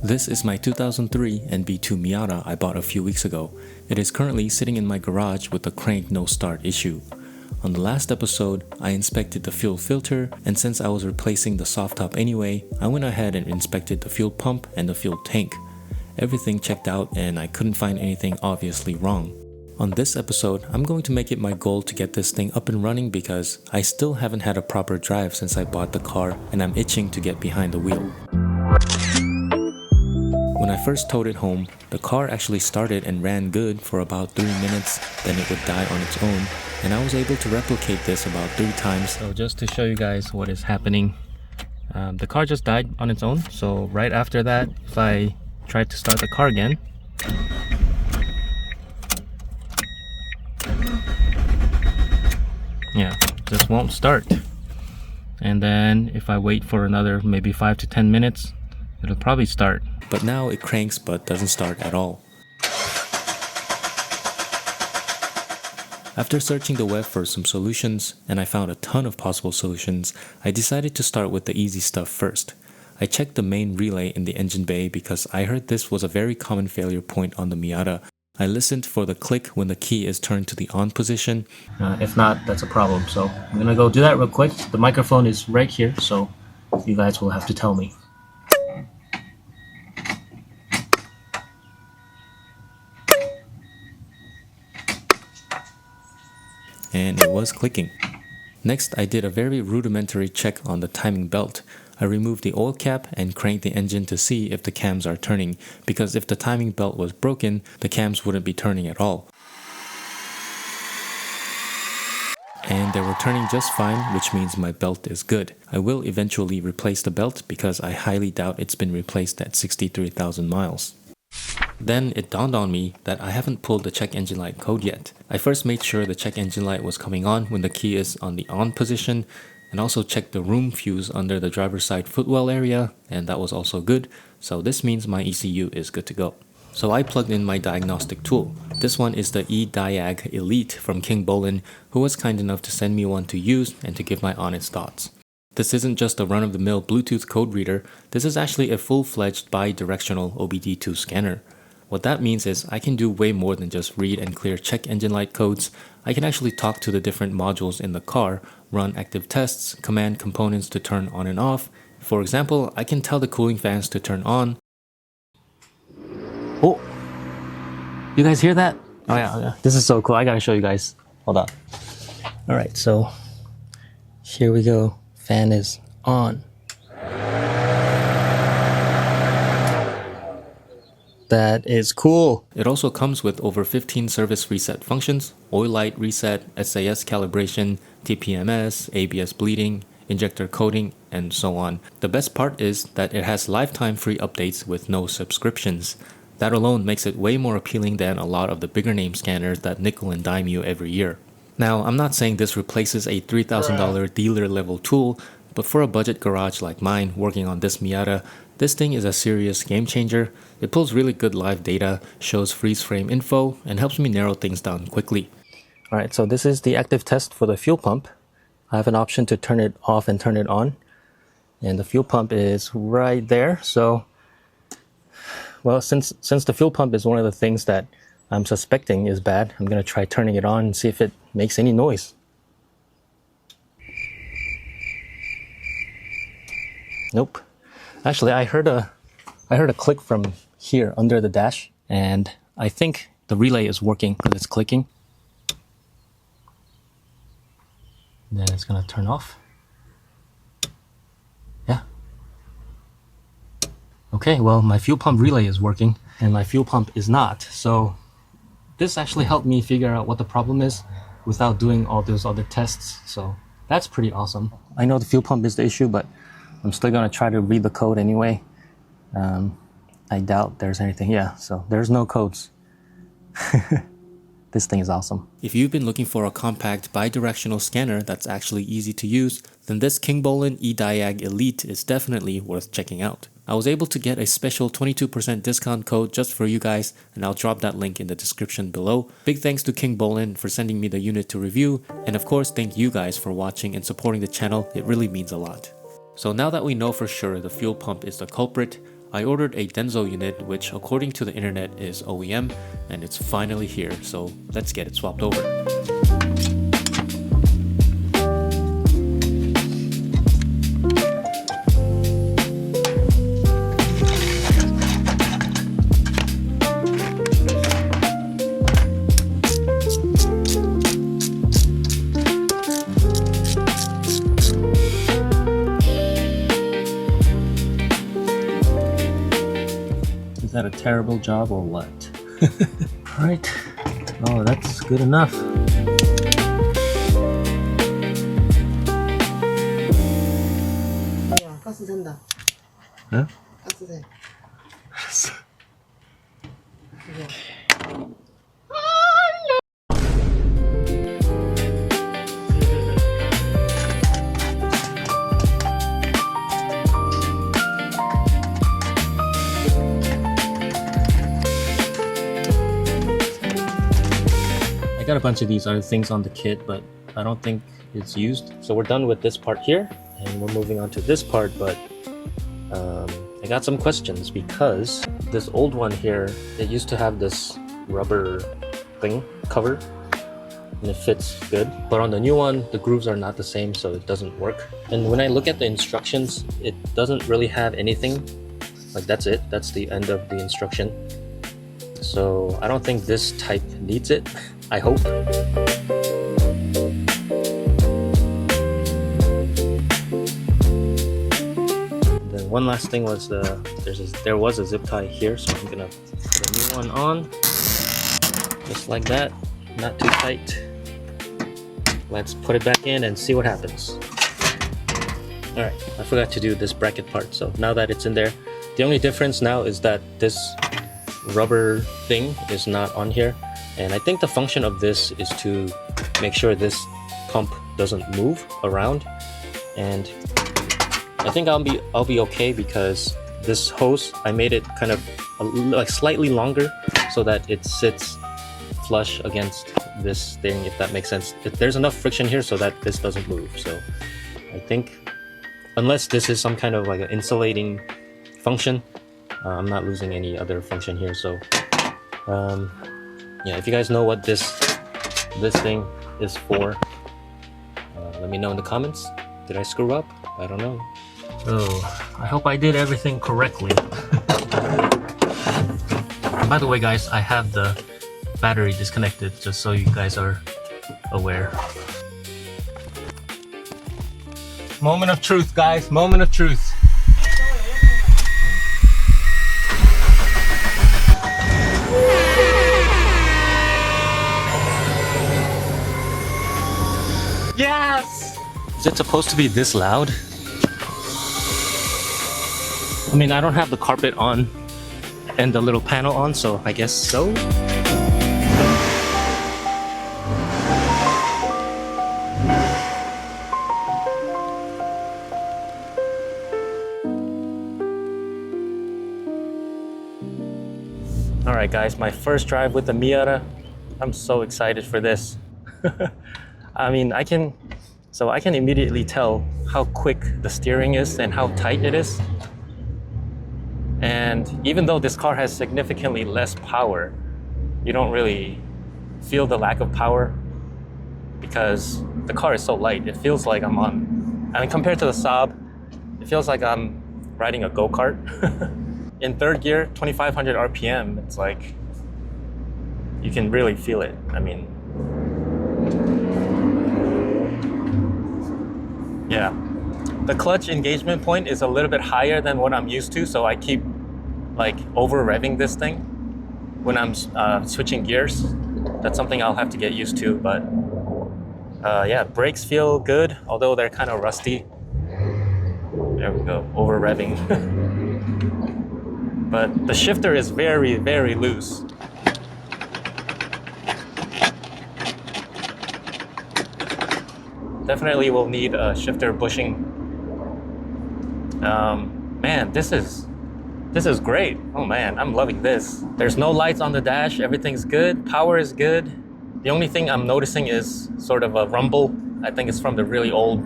This is my 2003 NB2 Miata I bought a few weeks ago. It is currently sitting in my garage with the crank no start issue. On the last episode, I inspected the fuel filter, and since I was replacing the soft top anyway, I went ahead and inspected the fuel pump and the fuel tank. Everything checked out and I couldn't find anything obviously wrong. On this episode, I'm going to make it my goal to get this thing up and running because I still haven't had a proper drive since I bought the car and I'm itching to get behind the wheel. When I first towed it home, the car actually started and ran good for about 3 minutes, then it would die on its own, and I was able to replicate this about 3 times. So just to show you guys what is happening, the car just died on its own. So right after that, if I tried to start the car again, yeah, just won't start. And then if I wait for another maybe 5 to 10 minutes, it'll probably start. But now it cranks but doesn't start at all. After searching the web for some solutions, and I found a ton of possible solutions, I decided to start with the easy stuff first. I checked the main relay in the engine bay because I heard this was a very common failure point on the Miata. I listened for the click when the key is turned to the on position. If not, that's a problem. So I'm gonna go do that real quick. The microphone is right here, so you guys will have to tell me. And it was clicking. Next, I did a very rudimentary check on the timing belt. I removed the oil cap and cranked the engine to see if the cams are turning, because if the timing belt was broken, the cams wouldn't be turning at all. And they were turning just fine, which means my belt is good. I will eventually replace the belt because I highly doubt it's been replaced at 63,000 miles. Then it dawned on me that I haven't pulled the check engine light code yet. I first made sure the check engine light was coming on when the key is on the on position, and also checked the room fuse under the driver's side footwell area, and that was also good, so this means my ECU is good to go. So I plugged in my diagnostic tool. This one is the eDiag Elite from Kingbolen, who was kind enough to send me one to use and to give my honest thoughts. This isn't just a run-of-the-mill Bluetooth code reader, this is actually a full-fledged bi-directional OBD2 scanner. What that means is I can do way more than just read and clear check engine light codes. I can actually talk to the different modules in the car, run active tests, command components to turn on and off. For example, I can tell the cooling fans to turn on. Oh! You guys hear that? Oh yeah, this is so cool. I gotta show you guys. Hold on. Alright, so here we go. Fan is on. That is cool. It also comes with over 15 service reset functions: oil light reset, SAS calibration, TPMS, ABS bleeding, injector coating, and so on. The best part is that it has lifetime free updates with no subscriptions. That alone makes it way more appealing than a lot of the bigger name scanners that nickel and dime you every year. Now, I'm not saying this replaces a $3,000 dealer level tool, but for a budget garage like mine working on this Miata, this thing is a serious game changer. It pulls really good live data, shows freeze frame info, and helps me narrow things down quickly. Alright, so this is the active test for the fuel pump. I have an option to turn it off and turn it on. And the fuel pump is right there. So, well, since the fuel pump is one of the things that I'm suspecting is bad, I'm going to try turning it on and see if it makes any noise. Nope. Actually, I heard a click from here under the dash, and I think the relay is working because it's clicking. Then it's gonna turn off. Yeah. Okay, well, my fuel pump relay is working and my fuel pump is not. So this actually helped me figure out what the problem is without doing all those other tests. So that's pretty awesome. I know the fuel pump is the issue, but I'm still gonna try to read the code anyway. I doubt there's anything. Yeah, so there's no codes. This thing is awesome. If you've been looking for a compact bi-directional scanner that's actually easy to use, then this Kingbolen eDiag Elite is definitely worth checking out. I was able to get a special 22% discount code just for you guys, and I'll drop that link in the description below. Big thanks to Kingbolen for sending me the unit to review, and of course thank you guys for watching and supporting the channel. It really means a lot. So now that we know for sure the fuel pump is the culprit, I ordered a Denso unit, which according to the internet is OEM, and it's finally here, so let's get it swapped over. Is that a terrible job or what? Right. Oh, that's good enough. 야, 가스 된다. 응? 가스 돼. 알았어. I got a bunch of these other things on the kit, but I don't think it's used. So we're done with this part here, and we're moving on to this part, but I got some questions because this old one here, it used to have this rubber thing cover, and it fits good. But on the new one, the grooves are not the same, so it doesn't work. And when I look at the instructions, it doesn't really have anything. Like, that's it. That's the end of the instruction. So I don't think this type needs it. I hope. Then one last thing was there was a zip tie here, so I'm gonna put a new one on, just like that, not too tight. Let's put it back in and see what happens. All right, I forgot to do this bracket part, so now that it's in there, the only difference now is that this rubber thing is not on here. And I think the function of this is to make sure this pump doesn't move around. And I think I'll be okay because this hose, I made it kind of like slightly longer so that it sits flush against this thing, if that makes sense. There's enough friction here so that this doesn't move. So I think unless this is some kind of like an insulating function, I'm not losing any other function here. So yeah, if you guys know what this thing is for, let me know in the comments. Did I screw up? I don't know. Oh, I hope I did everything correctly. By the way, guys, I have the battery disconnected, just so you guys are aware. Moment of truth, guys. Moment of truth. Yes! Is it supposed to be this loud? I mean, I don't have the carpet on and the little panel on, so I guess so. Alright guys, my first drive with the Miata. I'm so excited for this. I mean, I can immediately tell how quick the steering is and how tight it is. And even though this car has significantly less power, you don't really feel the lack of power because the car is so light. It feels like I mean, compared to the Saab, it feels like I'm riding a go-kart. In third gear, 2500 RPM, it's like, you can really feel it. I mean, yeah. The clutch engagement point is a little bit higher than what I'm used to, so I keep like over revving this thing when I'm switching gears. That's something I'll have to get used to, but yeah, brakes feel good, although they're kind of rusty. There we go, over revving. But the shifter is very, very loose. Definitely will need a shifter bushing. Man, this is great. Oh man, I'm loving this. There's no lights on the dash, everything's good, power is good. The only thing I'm noticing is sort of a rumble. I think it's from the really old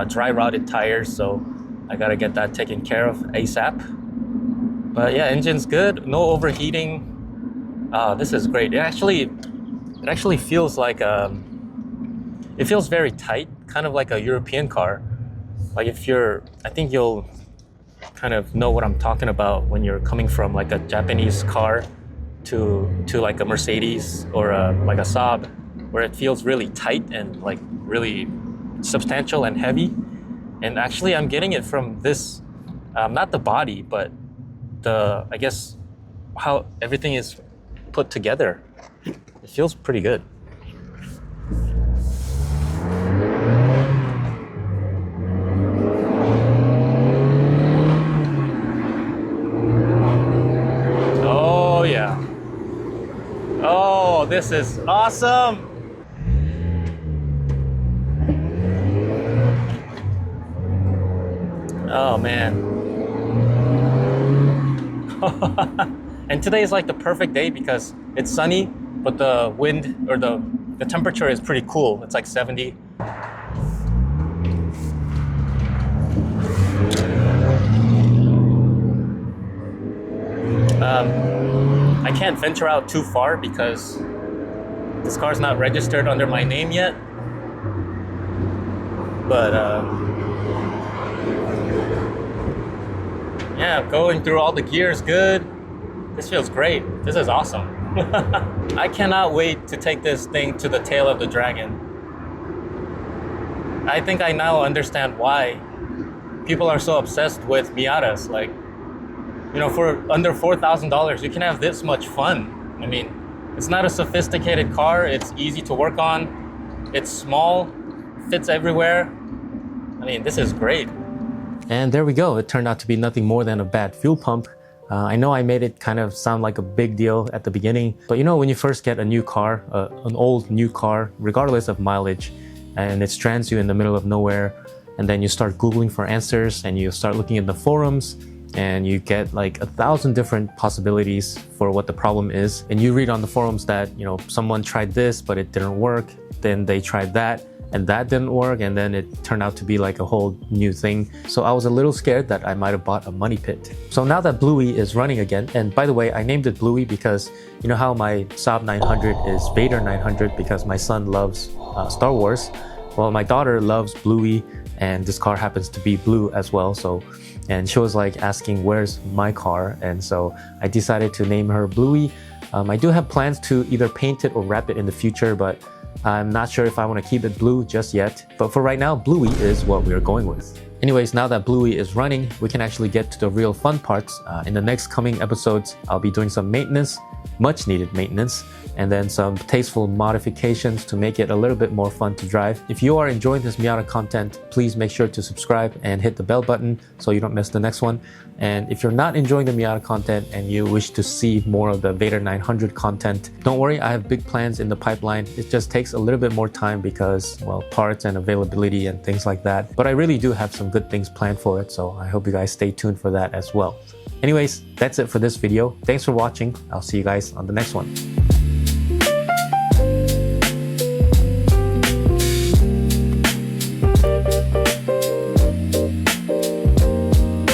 dry rotted tires, so I gotta get that taken care of ASAP. But yeah, engine's good, no overheating. This is great. It actually feels like it feels very tight, kind of like a European car. Like I think you'll kind of know what I'm talking about when you're coming from like a Japanese car to like a Mercedes or like a Saab, where it feels really tight and like really substantial and heavy. And actually, I'm getting it from this, not the body, but I guess how everything is put together. It feels pretty good. Oh yeah. Oh, this is awesome. Oh man. And today is like the perfect day because it's sunny, but the wind or the temperature is pretty cool. It's like 70. I can't venture out too far because this car's not registered under my name yet. But yeah, going through all the gears good. This feels great. This is awesome. I cannot wait to take this thing to the tail of the dragon. I think I now understand why people are so obsessed with Miatas. Like, you know, for under $4,000, you can have this much fun. I mean, it's not a sophisticated car. It's easy to work on. It's small, fits everywhere. I mean, this is great. And there we go. It turned out to be nothing more than a bad fuel pump. I know I made it kind of sound like a big deal at the beginning, but you know, when you first get a new car, an old new car, regardless of mileage, and it strands you in the middle of nowhere, and then you start Googling for answers and you start looking at the forums, and you get like 1,000 different possibilities for what the problem is. And you read on the forums that, you know, someone tried this, but it didn't work. Then they tried that, and that didn't work, and then it turned out to be like a whole new thing. So I was a little scared that I might have bought a money pit. So now that Bluey is running again, and by the way, I named it Bluey because you know how my Saab 900 is Vader 900 because my son loves Star Wars. Well, my daughter loves Bluey, and this car happens to be blue as well. So, and she was like asking, where's my car? And so I decided to name her Bluey. I do have plans to either paint it or wrap it in the future, but I'm not sure if I want to keep it blue just yet. But for right now, Bluey is what we're going with. Anyways, now that Bluey is running, we can actually get to the real fun parts. In the next coming episodes, I'll be doing some maintenance, much needed maintenance, and then some tasteful modifications to make it a little bit more fun to drive. If you are enjoying this Miata content, please make sure to subscribe and hit the bell button so you don't miss the next one. And if you're not enjoying the Miata content and you wish to see more of the Vader 900 content, don't worry, I have big plans in the pipeline. It just takes a little bit more time because, well, parts and availability and things like that. But I really do have some good things planned for it, so I hope you guys stay tuned for that as well. Anyways, that's it for this video. Thanks for watching. I'll see you guys on the next one.